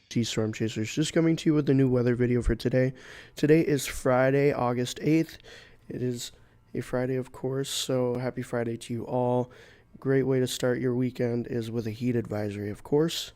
Storm Chasers, just coming to you with a new weather video for today. Today is Friday, August 8th. It is a Friday, of course, so happy Friday to you all. Great way to start your weekend is with a heat advisory, of course.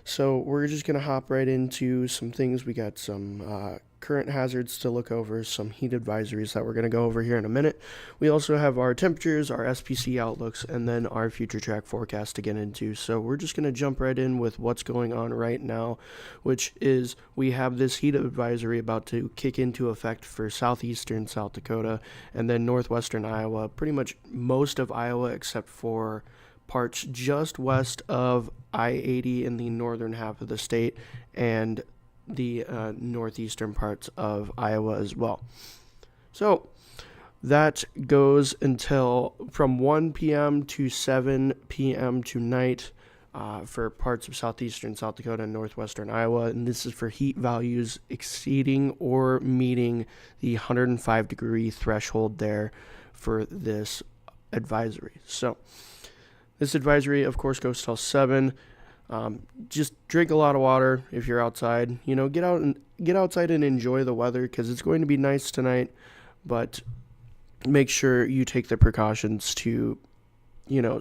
So we're just going to hop right into some things. We got some current hazards to look over, some heat advisories that we're going to go over here in a minute. We also have our temperatures, our SPC outlooks, and then our future track forecast to get into. So we're just going to jump right in with what's going on right now, which is we have this heat advisory about to kick into effect for southeastern South Dakota and then northwestern Iowa, pretty much most of Iowa except for parts just west of I-80 in the northern half of the state and the northeastern parts of Iowa as well. So that goes until from 1 p.m. to 7 p.m. tonight for parts of southeastern South Dakota and northwestern Iowa. And this is for heat values exceeding or meeting the 105-degree threshold there for this advisory. So this advisory, of course, goes till 7. Just drink a lot of water if you're outside. Get outside and enjoy the weather because it's going to be nice tonight. But make sure you take the precautions to,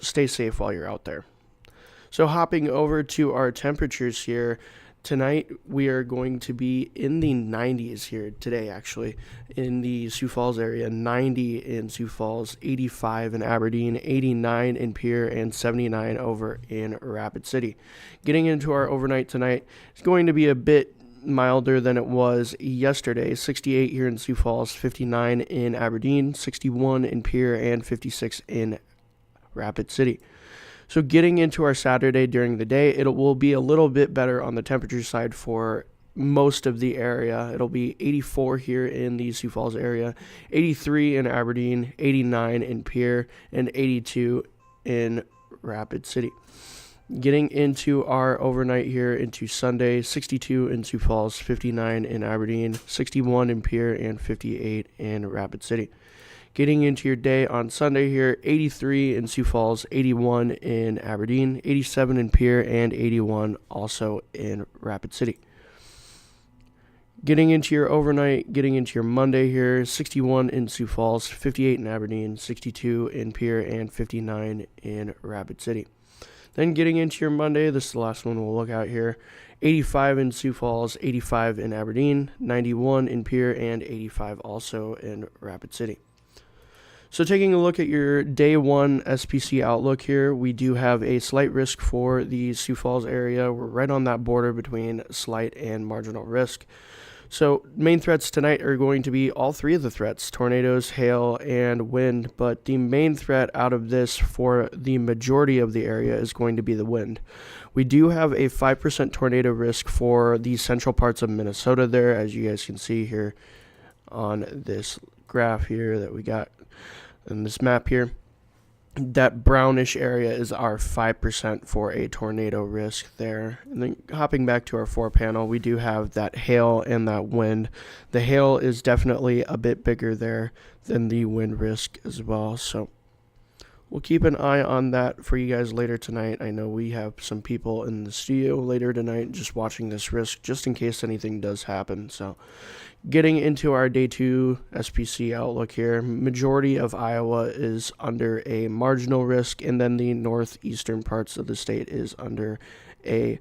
stay safe while you're out there. So hopping over to our temperatures here. Tonight, we are going to be in the 90s here today, actually, in the Sioux Falls area. 90 in Sioux Falls, 85 in Aberdeen, 89 in Pierre, and 79 over in Rapid City. Getting into our overnight tonight, it's going to be a bit milder than it was yesterday. 68 here in Sioux Falls, 59 in Aberdeen, 61 in Pierre, and 56 in Rapid City. So getting into our Saturday during the day, it will be a little bit better on the temperature side for most of the area. It'll be 84 here in the Sioux Falls area, 83 in Aberdeen, 89 in Pierre, and 82 in Rapid City. Getting into our overnight here into Sunday, 62 in Sioux Falls, 59 in Aberdeen, 61 in Pierre, and 58 in Rapid City. Getting into your day on Sunday here, 83 in Sioux Falls, 81 in Aberdeen, 87 in Pierre, and 81 also in Rapid City. Getting into your overnight, getting into your Monday here, 61 in Sioux Falls, 58 in Aberdeen, 62 in Pierre, and 59 in Rapid City. Then getting into your Monday, this is the last one we'll look at here, 85 in Sioux Falls, 85 in Aberdeen, 91 in Pierre, and 85 also in Rapid City. So taking a look at your day one SPC outlook here, we do have a slight risk for the Sioux Falls area. We're right on that border between slight and marginal risk. So main threats tonight are going to be all three of the threats, tornadoes, hail, and wind. But the main threat out of this for the majority of the area is going to be the wind. We do have a 5% tornado risk for the central parts of Minnesota there, as you guys can see here on this graph here that we got in this map here. That brownish area is our 5% for a tornado risk there. And then hopping back to our 4 panel, we do have that hail and that wind. The hail is definitely a bit bigger there than the wind risk as well. So we'll keep an eye on that for you guys later tonight. I know we have some people in the studio later tonight just watching this risk just in case anything does happen. So getting into our day two SPC outlook here, majority of Iowa is under a marginal risk, and then the northeastern parts of the state is under a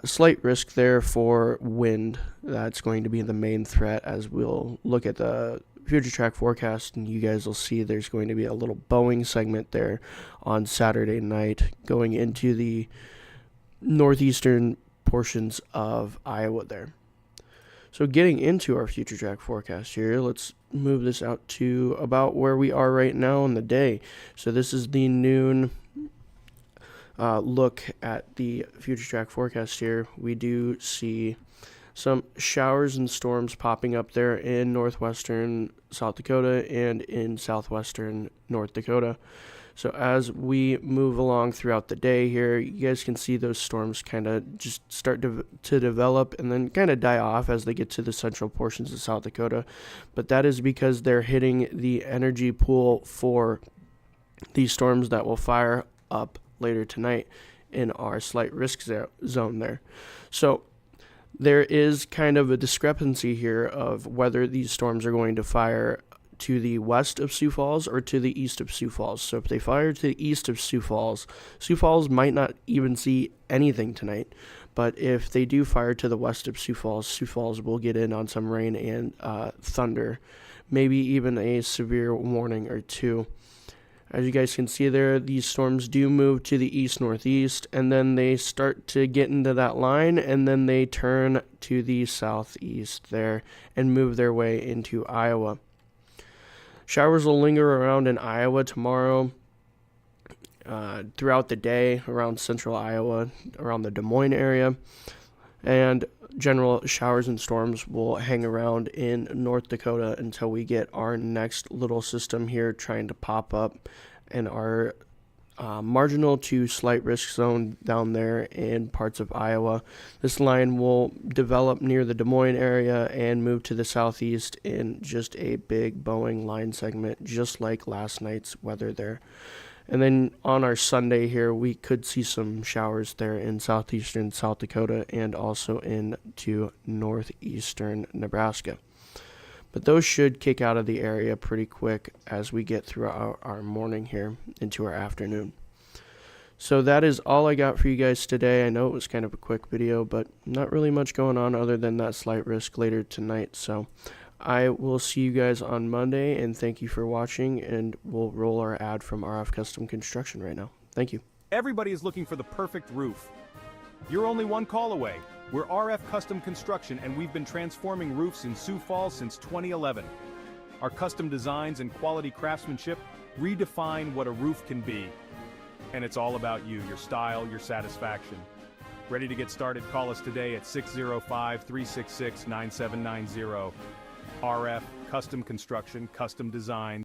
slight risk there for wind. That's going to be the main threat as we'll look at the future track forecast, and you guys will see there's going to be a little Boeing segment there on Saturday night going into the northeastern portions of Iowa there. So getting into our future track forecast here, let's move this out to about where we are right now in the day. So this is the noon look at the future track forecast here. We do see some showers and storms popping up there in northwestern South Dakota and in southwestern North Dakota. So as we move along throughout the day here, you guys can see those storms kind of just start to develop and then kind of die off as they get to the central portions of South Dakota. But that is because they're hitting the energy pool for these storms that will fire up later tonight in our slight risk zone there. So There is kind of a discrepancy here of whether these storms are going to fire to the west of Sioux Falls or to the east of Sioux Falls. So if they fire to the east of Sioux Falls might not even see anything tonight. But if they do fire to the west of Sioux Falls will get in on some rain and thunder, maybe even a severe warning or two. As you guys can see there, these storms do move to the east-northeast, and then they start to get into that line, and then they turn to the southeast there and move their way into Iowa. Showers will linger around in Iowa tomorrow, throughout the day, around central Iowa, around the Des Moines area, and general showers and storms will hang around in North Dakota until we get our next little system here trying to pop up in our marginal to slight risk zone down there in parts of Iowa. This line will develop near the Des Moines area and move to the southeast in just a big Boeing line segment, just like last night's weather there. And then on our Sunday here, we could see some showers there in southeastern South Dakota and also into northeastern Nebraska. But those should kick out of the area pretty quick as we get through our morning here into our afternoon. So that is all I got for you guys today. I know it was kind of a quick video, but not really much going on other than that slight risk later tonight. So I will see you guys on Monday, and thank you for watching, and we'll roll our ad from RF Custom Construction right now. Thank you. Everybody is looking for the perfect roof. You're only one call away. We're RF Custom Construction, and we've been transforming roofs in Sioux Falls since 2011. Our custom designs and quality craftsmanship redefine what a roof can be. And it's all about you, your style, your satisfaction. Ready to get started? Call us today at 605-366-9790. RF Custom Construction, Custom Design.